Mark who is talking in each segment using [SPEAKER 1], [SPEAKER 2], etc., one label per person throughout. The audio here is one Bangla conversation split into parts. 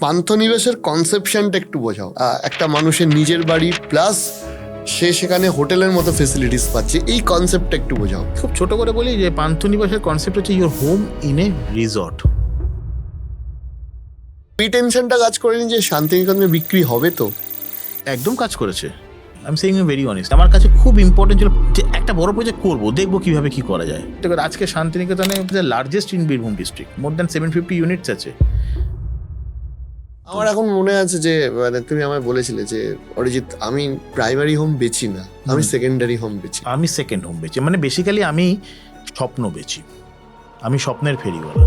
[SPEAKER 1] পান্থনিবাসের কনসেপশনটা একটু বোঝাও। একটা মানুষের নিজের বাড়ি প্লাস সে সেখানে হোটেলের মতো ফেসিলিটিস পাচ্ছে, এই কনসেপ্টটা একটু বোঝাও।
[SPEAKER 2] খুব ছোট করে বলি যে পান্থনিবাসের কনসেপ্ট হচ্ছে your home in a resort.
[SPEAKER 1] এই টেনশনটা কাজ করেনি যে শান্তিনিকেতনে বিক্রি হবে তো?
[SPEAKER 2] একদম কাজ করেছে। I am saying very honest. আমার কাছে খুব ইম্পর্টেন্ট ছিল যে একটা বড় প্রজেক্ট করবো, দেখবো কিভাবে কি করা যায়। আজকে শান্তিনিকেতনে largest in Birbhum district, more than 750 units আছে।
[SPEAKER 1] আমার এখন মনে আছে যে মানে তুমি আমায় বলেছিলে যে অরিজিৎ, আমি প্রাইমারি হোম বেচি না, আমি সেকেন্ডারি হোম বেচি।
[SPEAKER 2] আমি সেকেন্ড হোম বেচি, মানে বেসিক্যালি আমি স্বপ্ন বেচি, আমি স্বপ্নের ফেরিওয়ালা।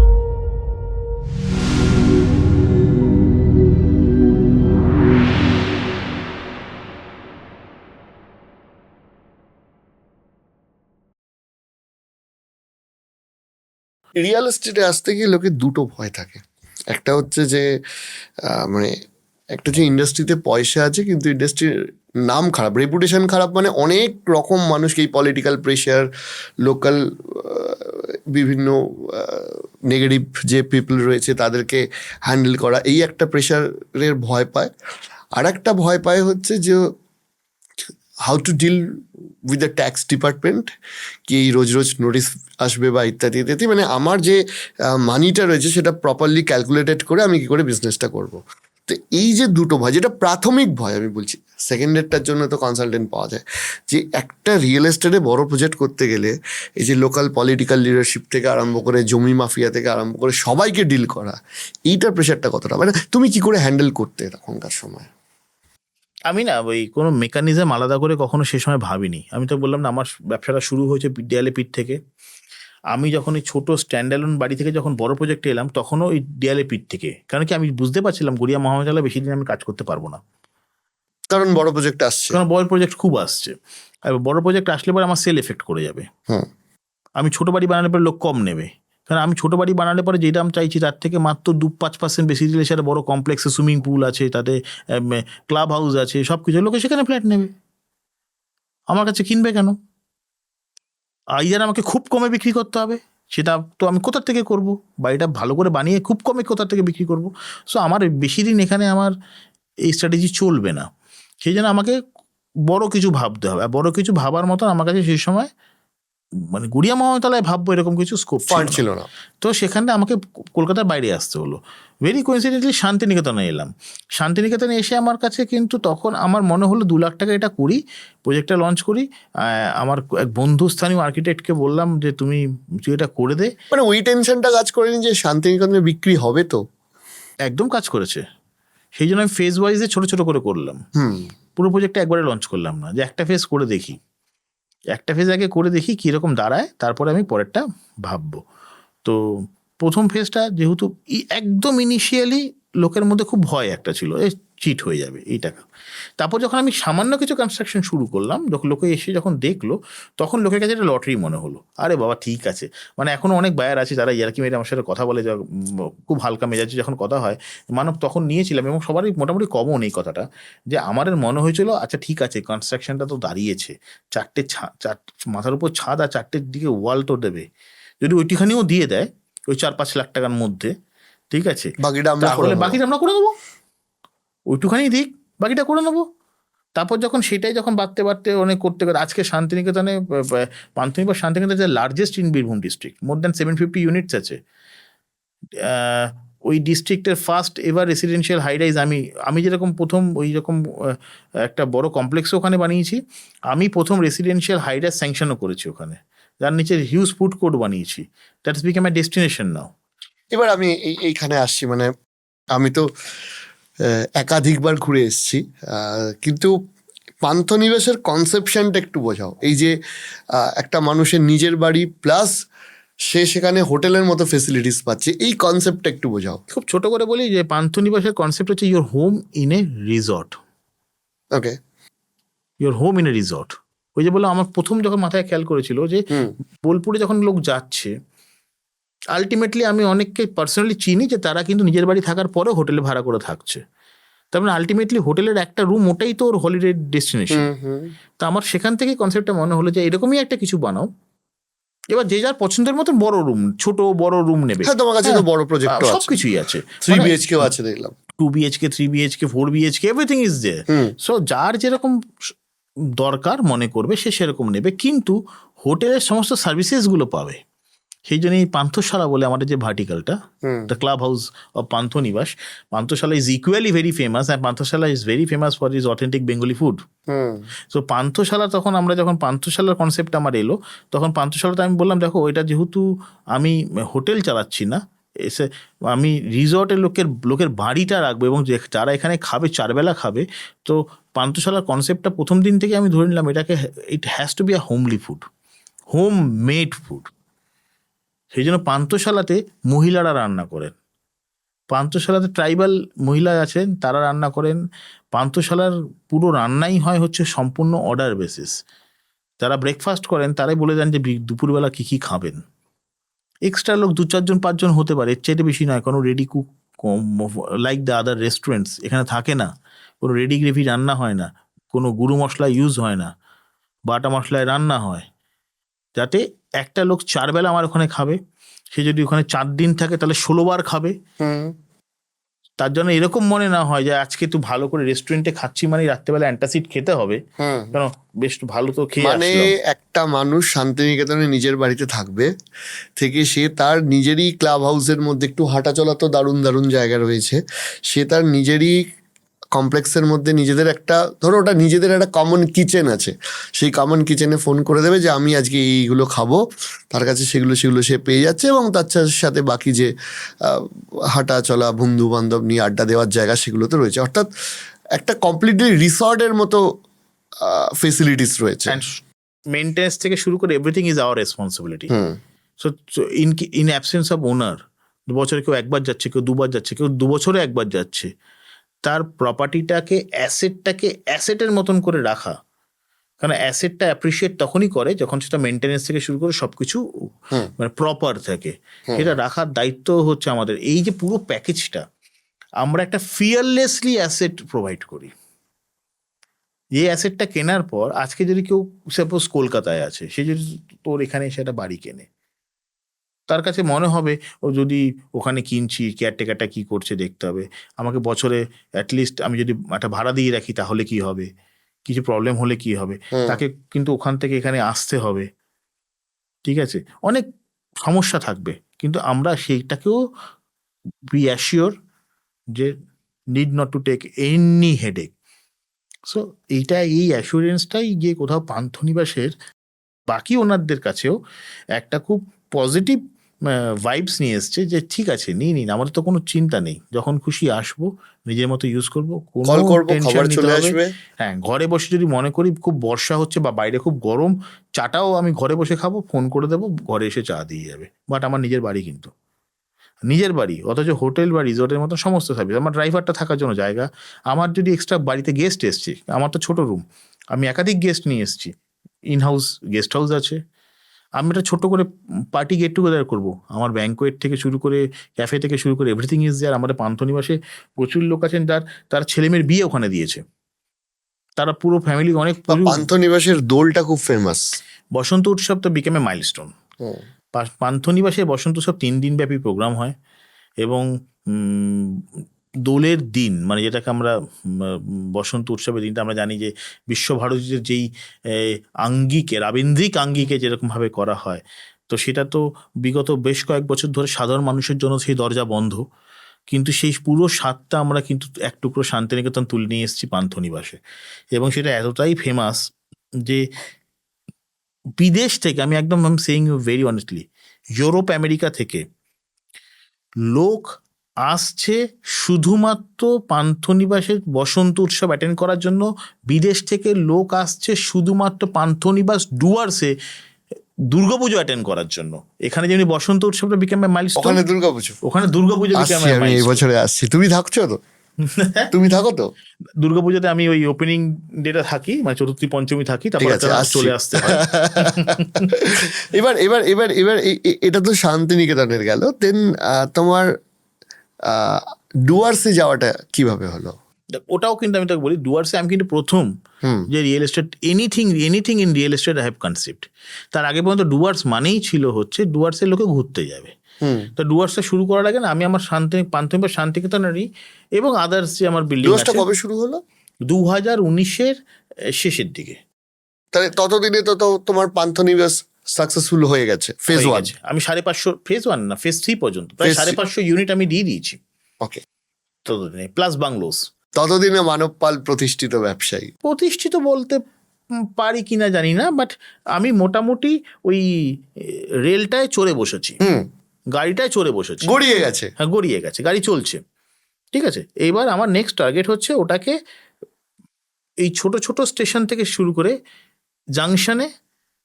[SPEAKER 1] রিয়েল এস্টেটে আসতে গিয়ে লোকের দুটো ভয় থাকে। একটা হচ্ছে যে মানে একটা যে ইন্ডাস্ট্রিতে পয়সা আছে কিন্তু ইন্ডাস্ট্রির নাম খারাপ, রেপুটেশন খারাপ, মানে অনেক রকম মানুষকে এই পলিটিক্যাল প্রেশার, লোকাল বিভিন্ন নেগেটিভ যে পিপল রয়েছে তাদেরকে হ্যান্ডেল করা, এই একটা প্রেশারের ভয় পায়। আর একটা ভয় পায় হচ্ছে যে how to deal with the tax department, কি এই রোজ রোজ নোটিস আসবে বা ইত্যাদি ইত্যাদি, মানে আমার যে মানিটা রয়েছে সেটা প্রপারলি ক্যালকুলেটেড করে আমি কি করে বিজনেসটা করব। তো এই যে দুটো ভয়, যেটা প্রাথমিক ভয় আমি বলছি, সেকেন্ডেরটার জন্য তো কনসালটেন্ট পাওয়া যায়, যে একটা রিয়েল এস্টেটে বড় প্রজেক্ট করতে গেলে এই যে লোকাল পলিটিক্যাল লিডারশিপ থেকে আরম্ভ করে জমি মাফিয়া থেকে আরম্ভ করে সবাইকে ডিল করা, এইটার প্রেশারটা কতটা, মানে তুমি কি করে হ্যান্ডেল করতে তখনকার সময়?
[SPEAKER 2] আমি না ওই কোনো মেকানিজম আলাদা করে কখনো সে সময় ভাবিনি। আমি তো বললাম না, আমার ব্যবসাটা শুরু হয়েছে দেয়ালে পিঠ থেকে। আমি যখন এই ছোটো স্ট্যান্ডঅ্যালোন বাড়ি থেকে যখন বড় প্রজেক্টে এলাম, তখনও ওই দেয়ালে পিঠ থেকে। কারণ কি, আমি বুঝতে পারছিলাম গড়িয়া মহাবিদ্যালয়ে বেশি দিন আমি কাজ করতে পারবো না,
[SPEAKER 1] কারণ বড় প্রজেক্ট আসছে,
[SPEAKER 2] কারণ বড় প্রজেক্ট খুব আসছে। আর বড় প্রজেক্ট আসলে পরে আমার সেল এফেক্ট করে যাবে। আমি ছোটো বাড়ি বানালে পরে লোক কম নেবে, কারণ আমি ছোটো বাড়ি বানালে পরে যেটা আমি চাইছি তার থেকে মাত্র 2-5% বেশি দিলে সেটা বড় কমপ্লেক্সে সুইমিং পুল আছে, তাতে ক্লাব হাউস আছে, সব কিছু, লোকে সেখানে ফ্ল্যাট নেবে, আমার কাছে কিনবে কেন? আইদার আমাকে খুব কমে বিক্রি করতে হবে, সেটা তো আমি কোথা থেকে করব? বাড়িটা ভালো করে বানিয়ে খুব কমে কোথা থেকে বিক্রি করব? সো আমার বেশি দিন এখানে আমার এই স্ট্র্যাটেজি চলবে না। সেই জন্য আমাকে বড় কিছু ভাবতে হবে, আর বড় কিছু ভাবার মতন আমার কাছে সেই সময় মানে গড়িয়া মহাবিদ্যালয়ে ভাববো এরকম কিছু স্কোপ
[SPEAKER 1] ছিল না।
[SPEAKER 2] তো সেখানে আমাকে কলকাতার বাইরে আসতে হলো। ভেরি কোইন্সিডেন্টলি শান্তিনিকেতনে এলাম। শান্তিনিকেতনে এসে আমার কাছে কিন্তু তখন আমার মনে হলো 2 লাখ টাকা এটা করি, প্রজেক্টটা লঞ্চ করি। আমার এক বন্ধু স্থানীয় আর্কিটেক্টকে বললাম যে তুই এটা করে দে।
[SPEAKER 1] মানে ওই টেনশনটা কাজ করেনি যে শান্তিনিকেতনে বিক্রি হবে তো?
[SPEAKER 2] একদম কাজ করেছে। সেই জন্য আমি ফেজ ওয়াইজে ছোটো ছোটো করে করলাম। পুরো প্রজেক্টটা একবারে লঞ্চ করলাম না, যে একটা ফেজ করে দেখি, একটা ফেজ আগে করে দেখি কীরকম দাঁড়ায়, তারপরে আমি পরেরটা ভাববো। তো প্রথম ফেজটা যেহেতু একদম ইনিশিয়ালি লোকের মধ্যে খুব ভয় একটা ছিল, চিট হয়ে যাবে এই টাকা। তারপর যখন আমি সামান্য কিছু কনস্ট্রাকশন শুরু করলাম, যখন লোকে এসে যখন দেখলো, তখন লোকের কাছে একটা লটারি মনে হলো। আরে বাবা ঠিক আছে, মানে এখনও অনেক বায়ার আছে যারা ইয়ার্কি মেরে আমার সাথে কথা বলে, খুব হালকা মেজাজে যখন কথা হয় মানব, তখন নিয়েছিলাম, এবং সবারই মোটামুটি কমন এই কথাটা, যে আমার মনে হয়েছিল আচ্ছা ঠিক আছে, কনস্ট্রাকশনটা তো দাঁড়িয়েছে, মাথার উপর ছাদ আর 4টে দিকে ওয়াল তো দেবে, যদি ওইটিখানেও দিয়ে দেয় ওই 4-5 লাখ টাকার মধ্যে, ঠিক আছে,
[SPEAKER 1] বাকিটা
[SPEAKER 2] আমরা করে দেবো, ওইটুখানি দিক, বাকিটা করে নেবো। তারপর যখন সেটাই যখন বাড়তে বাড়তে অনেক করতে করে আজকে শান্তিনিকেতনে পান্থনিবাস শান্তিনিকেতনে যে largest in Birbhum district, more than 750 units আছে। ওই ডিস্ট্রিক্টের first ever residential high rise আমি যেরকম প্রথম ওই রকম একটা বড় কমপ্লেক্সও ওখানে বানিয়েছি, আমি প্রথম রেসিডেন্সিয়াল হাই রাইজ স্যাংশনও করেছি ওখানে, যার নিচে হিউজ ফুড কোর্ট বানিয়েছি। দ্যাটস বিকাম মাই ডেস্টিনেশন নাও।
[SPEAKER 1] এবার আমি এইখানে আসছি, মানে আমি তো একাধিকবার ঘুরে এসেছি, কিন্তু পান্থনিবাসের কনসেপশনটা একটু বোঝাও। এই যে একটা মানুষের নিজের বাড়ি প্লাস সে সেখানে হোটেলের মতো ফেসিলিটিস পাচ্ছে, এই কনসেপ্টটা একটু বোঝাও।
[SPEAKER 2] খুব ছোট করে বলি যে পান্থনিবাসের কনসেপ্ট হচ্ছে your home in a resort.
[SPEAKER 1] Okay,
[SPEAKER 2] your home in a resort. ওই যে বললাম, আমার প্রথম যখন মাথায় খেয়াল করেছিল যে বোলপুরে যখন লোক যাচ্ছে, আলটিমেটলি আমি অনেককে পার্সোনালি চিনি যে তারা কিন্তু নিজের বাড়ি থাকার পরেও হোটেলে ভাড়া করে থাকছে। তার মানে আলটিমেটলি হোটেলের একটা রুম ওটাই তো ওর হলিডে ডেস্টিনেশন। তো আমার সেখান থেকে কনসেপ্টটা মনে হলো যে এরকমই একটা কিছু বানাও। এবার যে যার পছন্দের মতো বড় রুম, ছোট বড় রুম নেবে।
[SPEAKER 1] হ্যাঁ, তোমার কাছে তো বড় প্রজেক্ট
[SPEAKER 2] সব কিছুই আছে,
[SPEAKER 1] 3 BHK আছে দেখলাম।
[SPEAKER 2] 2 BHK, 3 BHK, 4 BHK, everything is there. So যার যেরকম দরকার মনে করবে সে সেরকম নেবে, কিন্তু হোটেলের সমস্ত সার্ভিসেসগুলো পাবে। সেই জন্য এই পান্থশালা বলে আমাদের যে ভার্টিক্যালটা, the club house of Panthanibas, Panthashala is equally very famous, and Panthashala is very famous for is authentic Bengali food. So Panthashala, তখন আমরা যখন পান্থশালার কনসেপ্ট আমার এলো, তখন পান্থশালাতে আমি বললাম দেখো ওইটা যেহেতু আমি হোটেল চালাচ্ছি না, এসে আমি রিসর্টের লোকের বাড়িটা রাখবো, এবং যারা এখানে খাবে 4 বেলা খাবে, তো পান্থশালার কনসেপ্টটা প্রথম দিন থেকে আমি ধরে নিলাম এটাকে, it has to be a homely food, home made food. সেই জন্য পান্থশালাতে মহিলারা রান্না করেন, পান্থশালাতে ট্রাইবাল মহিলা আছেন, তারা রান্না করেন। পান্থশালার পুরো রান্নাই হয় হচ্ছে সম্পূর্ণ অর্ডার বেসিস। যারা ব্রেকফাস্ট করেন তারাই বলে দেন যে দুপুরবেলা কী কী খাবেন। এক্সট্রা লোক 2, 4 জন 5 জন হতে পারে, এর চাইতে বেশি নয়। কোনো ready cook like the other restaurants এখানে থাকে না, কোনো রেডি গ্রেভি রান্না হয় না, কোনো গুঁড়ো মশলা ইউজ হয় না, বাটা মশলায় রান্না হয়, যাতে একটা লোক 4 বেলা আমার ওখানে খাবে। সে যদি ওখানে 4 দিন থাকে তাহলে 16 বার খাবে। তার জন্য এরকম মনে না হয় যে আজকে তুই ভালো করে রেস্টুরেন্টে খাচ্ছি মানে রাত্রেবেলা অ্যান্টাসিড খেতে হবে, কেন বেশ ভালো তো খেয়ে
[SPEAKER 1] মানে একটা মানুষ শান্তিনিকেতনে নিজের বাড়িতে থাকবে থেকে সে তার নিজেরই ক্লাব হাউসের মধ্যে একটু হাঁটা চলা তো দারুণ দারুণ জায়গা রয়েছে, সে তার নিজেরই কমপ্লেক্সের মধ্যে নিজেদের একটা, ধরো ওটা নিজেদের একটা কমন কিচেন আছে, সেই কমন কিচেনে ফোন করে দেবে যে আমি আজকে এইগুলো খাবো, তার কাছে সেগুলো সে পেয়ে যাচ্ছে, এবং তার সাথে বাকি যে হাঁটা চলা বন্ধু বান্ধব নিয়ে আড্ডা দেওয়ার জায়গা সেগুলো তো রয়েছে। অর্থাৎ একটা কমপ্লিটলি রিসর্টের মতো ফেসিলিটিস রয়েছে।
[SPEAKER 2] মেনটেন্স থেকে শুরু করে everything is our responsibility. So in absence of owner, বছরে কেউ একবার যাচ্ছে, কেউ 2 বার যাচ্ছে, কেউ 2 বছরে একবার যাচ্ছে, তার প্রপার্টিটাকে অ্যাসেটের মতন করে রাখা। কারণ অ্যাসেটটা অ্যাপ্রিসিয়েট তখনই করে যখন সেটা মেনটেনেন্স থেকে শুরু করে সবকিছু মানে প্রপার থাকে। এটা রাখার দায়িত্ব হচ্ছে আমাদের। এই যে পুরো প্যাকেজটা আমরা একটা ফিয়ারলেসলি অ্যাসেট প্রোভাইড করি। এই অ্যাসেটটা কেনার পর আজকে যদি কেউ সাপোজ কলকাতায় আছে, সে যদি তোর এখানে এসে একটা বাড়ি কেনে, তার কাছে মনে হবে ও যদি ওখানে কিনছি কেয়ারটেকারটা কী করছে দেখতে হবে, আমাকে বছরে অ্যাটলিস্ট আমি যদি একটা ভাড়া দিয়ে রাখি তাহলে কি হবে, কিছু প্রবলেম হলে কি হবে, তাকে কিন্তু ওখান থেকে এখানে আসতে হবে, ঠিক আছে, অনেক সমস্যা থাকবে। কিন্তু আমরা সেইটাকেও বি অ্যাসিওর যে need not to take any headache. So এই অ্যাসুরেন্সটাই গিয়ে কোথাও পান্থনিবাসের বাকি ওনারদের কাছেও একটা খুব পজিটিভ ভাইবস নিয়ে এসছে যে ঠিক আছে নিন, আমাদের তো কোনো চিন্তা নেই, যখন খুশি আসবো, নিজের মতো ইউজ করবো, কোনো টেনশন নিতে হবে। হ্যাঁ, ঘরে বসে যদি মনে করি খুব বর্ষা হচ্ছে বা বাইরে খুব গরম, চাটাও আমি ঘরে বসে খাবো, ফোন করে দেবো, ঘরে এসে চা দিয়ে যাবে। বাট আমার নিজের বাড়ি, কিন্তু নিজের বাড়ি, অথচ হোটেল বা রিসর্টের মতো সমস্ত সার্ভিস। আমার ড্রাইভারটা থাকার জন্য জায়গা, আমার যদি এক্সট্রা বাড়িতে গেস্ট এসছে, আমার তো ছোটো রুম, আমি একাধিক গেস্ট নিয়ে এসেছি, ইন হাউস গেস্ট হাউস আছে, আমি একটা ছোটো করে পার্টি গেট টুগেদার করবো, আমার ব্যাঙ্কোয়েট থেকে শুরু করে ক্যাফে থেকে শুরু করে এভরিথিং ইজ দেয়ার। আমাদের পান্থনিবাসে প্রচুর লোক আছেন তার ছেলেমেয়ের বিয়ে ওখানে দিয়েছে, তারা পুরো ফ্যামিলি অনেক।
[SPEAKER 1] পান্থনিবাসের দোলটা খুব ফেমাস,
[SPEAKER 2] বসন্ত উৎসব তো বিকেম এ মাইলস্টোন। পান্থনিবাসে বসন্ত উৎসব 3 দিন ব্যাপী প্রোগ্রাম হয়, এবং দোলের দিন মানে যেটাকে আমরা বসন্ত উৎসবের দিনটা আমরা জানি যে বিশ্বভারতীর যেই আঙ্গিকে, রাবীন্দ্রিক আঙ্গিকে যেরকমভাবে করা হয়, তো সেটা তো বিগত বেশ কয়েক বছর ধরে সাধারণ মানুষের জন্য সেই দরজা বন্ধ। কিন্তু সেই পুরো স্বাদটা আমরা কিন্তু এক টুকরো শান্তিনিকেতন তুলে নিয়ে এসেছি পান্থনিবাসে, এবং সেটা এতটাই ফেমাস যে বিদেশ থেকে, আমি একদম saying you very honestly, Europe America থেকে লোক আসছে শুধুমাত্র পান্থনিবাসের বসন্ত উৎসব অ্যাটেন্ড করার জন্য। বিদেশ থেকে লোক আসছে শুধুমাত্র পান্থনিবাস ডুয়ার্সে দুর্গাপুজো অ্যাটেন্ড করার জন্য। এখানে যেমনি বসন্ত উৎসবটা বিকেম এ মাইলস্টোন, ওখানে দুর্গাপুজো বিকেম এ মাইলস্টোন।
[SPEAKER 1] এই বছরে আসছি, তুমি থাকছো তো? তুমি থাকো তো
[SPEAKER 2] দুর্গাপুজোতে? আমি ওই ওপেনিং ডেটা থাকি, মানে চতুর্থী পঞ্চমী থাকি, তারপর চলে আসতে হয়।
[SPEAKER 1] এবার এটা তো শান্তিনিকেতনের গেল, দেন তোমার ডুয়ার্সে যাওয়াটা কিভাবে হলো?
[SPEAKER 2] ওটাও কিন্তু আমি তোকে বলি, ডুয়ার্সে আমি কিন্তু প্রথম যে real estate, anything in real estate I have concept. তার আগে পর্যন্ত ডুয়ার্স মানেই ছিল হচ্ছে ডুয়ার্সের লোকে ঘুরতে যাবে, তো ডুয়ার্সটা শুরু করার আগে না আমি আমার পান্থনিবাস শান্তিনিকেতনেরই এবং আদার্স যে আমার বিল্ডিং
[SPEAKER 1] ডুয়ার্সটা
[SPEAKER 2] আছে
[SPEAKER 1] কবে শুরু হলো?
[SPEAKER 2] 2019-এর শেষের দিকে
[SPEAKER 1] তাহলে ততদিনে তো তোমার পান্থনিবাস সাকসেসফুল হয়ে গেছে ফেজ
[SPEAKER 2] হয়ে
[SPEAKER 1] 1।
[SPEAKER 2] গেছে। আমি 550 ফেজ 1 না ফেজ 3 পর্যন্ত প্রায়
[SPEAKER 1] Phase
[SPEAKER 2] 550 ইউনিট আমি দিয়ে দিয়েছি
[SPEAKER 1] ওকে।
[SPEAKER 2] ততদিনে, প্লাস বাংলোস।
[SPEAKER 1] ততদিনে মানব পাল প্রতিষ্ঠিত ব্যবসায়ী।
[SPEAKER 2] প্রতিষ্ঠিত বলতে পারি কিনা জানি না, বাট আমি মোটামুটি ওই রেলটায় চড়ে বসেছি, গাড়িটায় চড়ে বসেছি,
[SPEAKER 1] গড়িয়ে গেছে।
[SPEAKER 2] হ্যাঁ গড়িয়ে গেছে, গাড়ি চলছে, ঠিক আছে। এইবার আমার নেক্সট টার্গেট হচ্ছে ওটাকে এই ছোট ছোট স্টেশন থেকে শুরু করে জাংশনে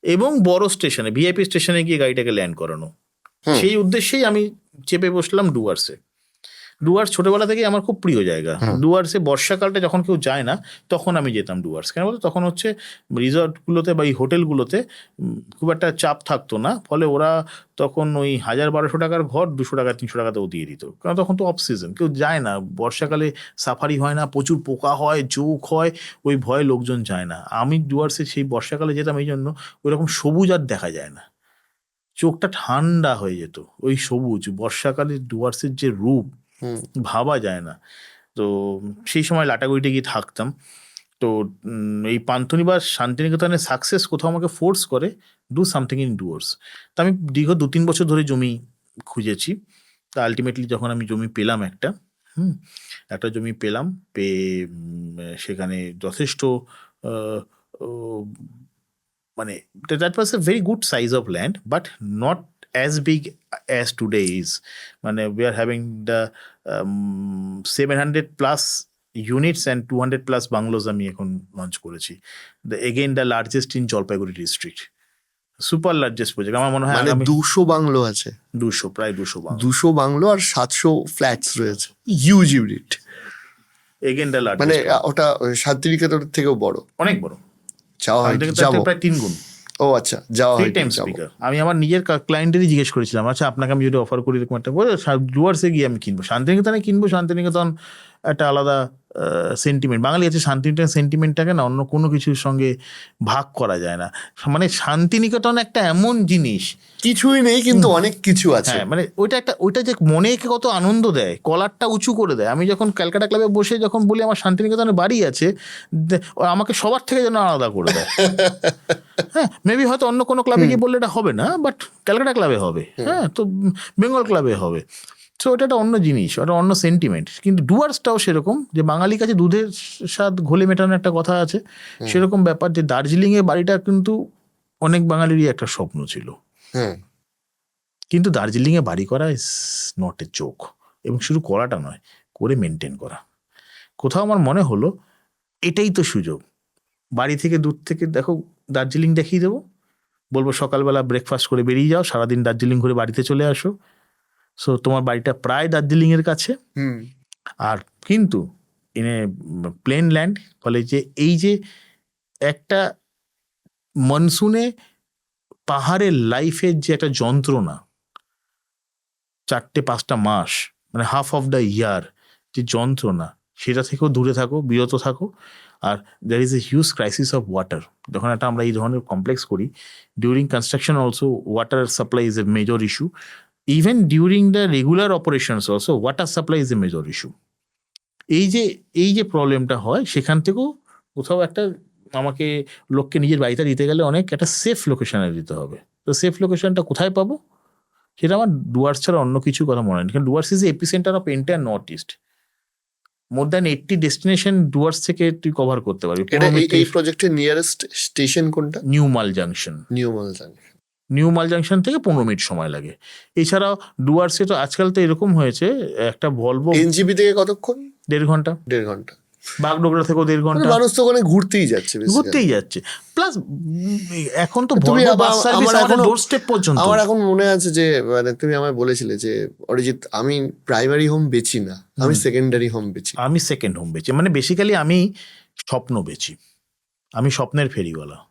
[SPEAKER 2] এবং বড় স্টেশনে ভিআইপি স্টেশনে গিয়ে গাড়িটাকে ল্যান্ড করানো। সেই উদ্দেশ্যেই আমি চেপে বসলাম ডুয়ার্সে। ডুয়ার্স ছোটবেলা থেকেই আমার খুব প্রিয় জায়গা। ডুয়ার্সে বর্ষাকালটা যখন কেউ যায় না তখন আমি যেতাম ডুয়ার্স। কেন বলতো তখন হচ্ছে রিসর্টগুলোতে বা এই হোটেলগুলোতে খুব একটা চাপ থাকতো না, ফলে ওরা তখন ওই 1000-1200 টাকার ঘর 200 টাকা 300 টাকাতেও দিয়ে দিত, কারণ তখন তো অফ সিজন, কেউ যায় না, বর্ষাকালে সাফারি হয় না, প্রচুর পোকা হয়, জোক হয়, ওই ভয়ে লোকজন যায় না। আমি ডুয়ার্সে সেই বর্ষাকালে যেতাম এই জন্য ওই রকম সবুজ আর দেখা যায় না, চোখটা ঠান্ডা হয়ে যেত। ওই সবুজ বর্ষাকালে ডুয়ার্সের যে রূপ ভাবা যায় না। তো সেই সময় লাটাগুড়িতে গিয়ে থাকতাম। তো এই পান্থনিবাস শান্তিনিকেতনের সাকসেস কোথাও আমাকে ফোর্স করে ডু সামথিং ইন ডুয়ার্স। তো আমি দীর্ঘ 2-3 বছর ধরে জমি খুঁজেছি। তা আলটিমেটলি যখন আমি জমি পেলাম একটা জমি পেলাম, পেয়ে সেখানে যথেষ্ট মানে that was a very good size of land, but not as big as today is. মানে we are having the 700 plus units and 200 plus bungalows আমি এখন লঞ্চ করেছি। again the largest in Jalpaiguri district, super largest project. আমার মনে হয়
[SPEAKER 1] মানে 200 বাংলো আছে,
[SPEAKER 2] 200 প্রায় 200 বাংলো,
[SPEAKER 1] 200 বাংলো আর 700 ফ্ল্যাটস রয়েছে, huge unit.
[SPEAKER 2] again the largest,
[SPEAKER 1] মানে ওটা শান্তিনিকেতনের থেকেও বড়,
[SPEAKER 2] অনেক বড়,
[SPEAKER 1] যাওয়া হয়, যাবো
[SPEAKER 2] প্রায় 3 গুণ।
[SPEAKER 1] ও আচ্ছা, যাওয়া হয়,
[SPEAKER 2] 3 টাইমস স্পিকার। আমি আমার নিজের ক্লায়েন্টেরই জিজ্ঞেস করেছিলাম, আচ্ছা আপনাকে আমি যদি অফার করি এরকম একটা, বলে ডুয়ার্সে গিয়ে আমি কিনবো, শান্তিনিকেতনে কিনবো, শান্তিনিকেতন একটা আলাদা সেন্টিমেন্ট, বাঙালি আছে শান্তিনিকেতন সেন্টিমেন্টটাকে না অন্য কোনো কিছুর সঙ্গে ভাগ করা যায় না। মানে শান্তিনিকেতন একটা এমন জিনিস,
[SPEAKER 1] কিছুই নেই কিন্তু অনেক কিছু আছে।
[SPEAKER 2] হ্যাঁ মানে ওইটা যে মনে কত আনন্দ দেয়, কলারটা উঁচু করে দেয়। আমি যখন ক্যালকাটা ক্লাবে বসে যখন বলি আমার শান্তিনিকেতনে বাড়ি আছে, আমাকে সবার থেকে যেন আলাদা করে দেয়। হ্যাঁ মেবি হয়তো অন্য কোনো ক্লাবে গিয়ে বললে এটা হবে না, বাট ক্যালকাটা ক্লাবে হবে, হ্যাঁ তো বেঙ্গল ক্লাবে হবে। সো ওটা একটা অন্য জিনিস, ওটা অন্য সেন্টিমেন্ট। কিন্তু ডুয়ার্সটাও সেরকম, যে বাঙালির কাছে দুধের স্বাদ ঘোলে মেটানোর একটা কথা আছে, সেরকম ব্যাপার। যে দার্জিলিংয়ে বাড়িটা কিন্তু অনেক বাঙালিরই একটা স্বপ্ন ছিল, কিন্তু দার্জিলিংয়ে বাড়ি করা ইজ নট এ জোক। এবং শুধু করাটা নয়, করে মেনটেন করা। কোথাও আমার মনে হলো এটাই তো সুযোগ। বাড়ি থেকে দূর থেকে দেখো দার্জিলিং দেখিয়ে দেবো, বলবো সকালবেলা ব্রেকফাস্ট করে বেরিয়ে যাও, সারাদিন দার্জিলিং ঘুরে বাড়িতে চলে আসো। সো তোমার বাড়িটা প্রায় দার্জিলিংয়ের কাছে, আর কিন্তু ইন এ প্লেন ল্যান্ড। ফলে যে এই যে একটা মনসুনে পাহাড়ের লাইফের যে একটা যন্ত্রণা, 4-5টা মাস মানে হাফ অফ দ্য ইয়ার যে যন্ত্রণা, সেটা থেকেও দূরে থাকো, বিরত থাকো। আর there is a huge crisis of water. যখন আমরা এই ধরনের কমপ্লেক্স করি, during construction also water supply is a major issue. Even during the regular operations also water supply is a major issue. এই যে প্রবলেমটা হয়, সেখান থেকেও কোথাও একটা আমাকে লোককে নিজের বাড়িতে দিতে গেলে অনেক একটা সেফ লোকেশনে দিতে হবে। তো সেফ লোকেশনটা কোথায় পাবো, সেটা আমার ডুয়ার্স ছাড়া অন্য কিছু কথা মনে হয় না। কারণ Dooars is epicentre of entire north east. More than 80 destination Dooars থেকে তুই কভার করতে পারবি।
[SPEAKER 1] এই প্রজেক্টের নিয়ারেস্ট স্টেশন কোনটা?
[SPEAKER 2] নিউ মাল জাংশন। নিউ মাল জাংশন থেকে 15 মিনিট সময় লাগে। এছাড়াও ডুয়ার্সে তো আজকাল তো এরকম হয়েছে, একটা ভলভো
[SPEAKER 1] এনজিবি থেকে কতক্ষণ?
[SPEAKER 2] 1.5 ঘন্টা।
[SPEAKER 1] 1.5 ঘন্টা।
[SPEAKER 2] বাগডোগরা থেকেও 1.5 ঘন্টা।
[SPEAKER 1] মানুষ তো ওখানে ঘুরতেই যাচ্ছে।
[SPEAKER 2] প্লাস এখন তো ভলভো বাস সার্ভিস আমাদের ডোরস্টেপ পর্যন্ত।
[SPEAKER 1] আমার এখন মনে আছে যে মানে তুমি আমায় বলেছিলে যে অরিজিৎ, আমি প্রাইমারি হোম বেচি না, আমি সেকেন্ডারি হোম বেচি।
[SPEAKER 2] আমি সেকেন্ড হোম বেচি, মানে বেসিক্যালি আমি স্বপ্ন বেচি, আমি স্বপ্নের ফেরিওয়ালা।